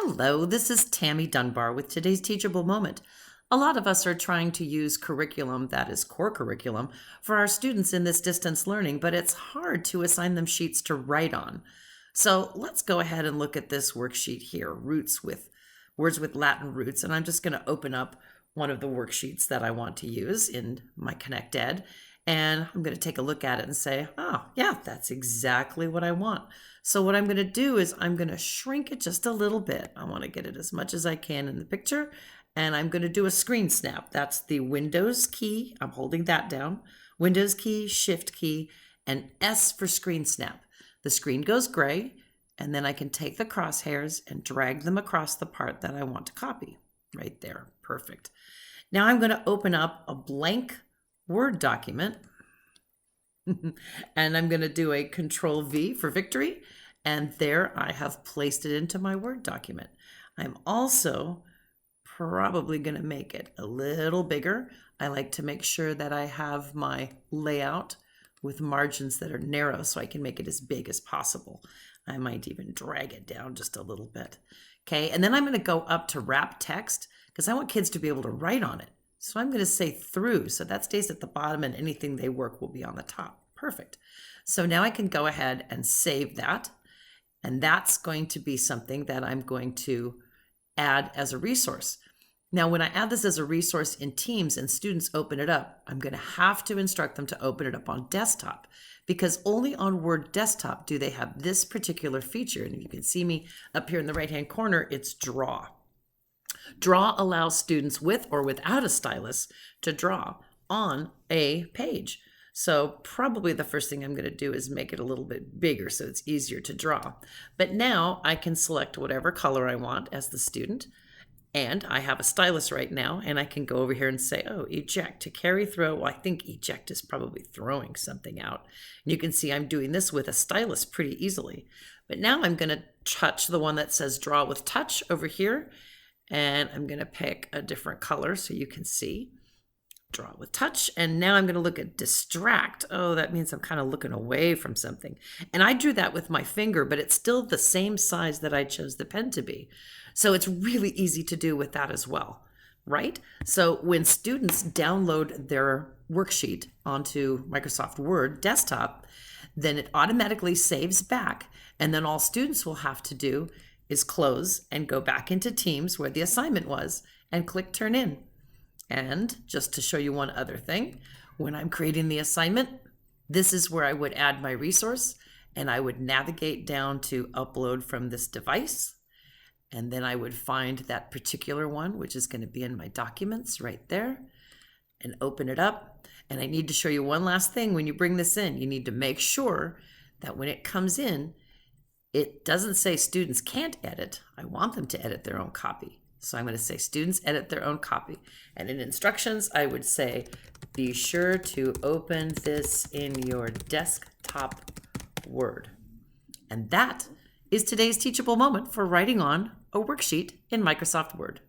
Hello, this is Tammy Dunbar with today's Teachable Moment. A lot of us are trying to use curriculum that is core curriculum for our students in this distance learning, but it's hard to assign them sheets to write on. So let's go ahead and look at this worksheet here, words with Latin roots, and I'm just going to open up one of the worksheets that I want to use in my Connect Ed, and I'm going to take a look at it and say, oh, yeah, that's exactly what I want. So what I'm going to do is I'm going to shrink it just a little bit. I want to get it as much as I can in the picture, and I'm going to do a screen snap. That's the Windows key. I'm holding that down. Windows key, Shift key, and S for screen snap. The screen goes gray, and then I can take the crosshairs and drag them across the part that I want to copy. Right there. Perfect. Now I'm going to open up a blank Word document, and I'm going to do a Control V for victory, and there I have placed it into my Word document. I'm also probably going to make it a little bigger. I like to make sure that I have my layout with margins that are narrow so I can make it as big as possible. I might even drag it down just a little bit. Okay, and then I'm going to go up to wrap text because I want kids to be able to write on it. So I'm going to say through, so that stays at the bottom and anything they work will be on the top. Perfect. So now I can go ahead and save that. And that's going to be something that I'm going to add as a resource. Now, when I add this as a resource in Teams and students open it up, I'm going to have to instruct them to open it up on desktop because only on Word desktop do they have this particular feature. And you can see me up here in the right-hand corner, it's draw. Draw allows students with or without a stylus to draw on a page. So probably the first thing I'm going to do is make it a little bit bigger so it's easier to draw. But now I can select whatever color I want as the student. And I have a stylus right now, and I can go over here and say, oh, eject to carry throw. Well, I think eject is probably throwing something out. And you can see I'm doing this with a stylus pretty easily. But now I'm going to touch the one that says draw with touch over here. And I'm going to pick a different color so you can see. Draw with touch. And now I'm going to look at distract. Oh, that means I'm kind of looking away from something. And I drew that with my finger, but it's still the same size that I chose the pen to be. So it's really easy to do with that as well, right? So when students download their worksheet onto Microsoft Word desktop, then it automatically saves back. And then all students will have to do is close and go back into Teams where the assignment was and click Turn In. And just to show you one other thing, when I'm creating the assignment, this is where I would add my resource and I would navigate down to upload from this device. And then I would find that particular one, which is going to be in my documents right there, and open it up. And I need to show you one last thing. When you bring this in, you need to make sure that when it comes in, it doesn't say students can't edit. I want them to edit their own copy. So I'm going to say students edit their own copy. And in instructions, I would say, be sure to open this in your desktop Word. And that is today's teachable moment for writing on a worksheet in Microsoft Word.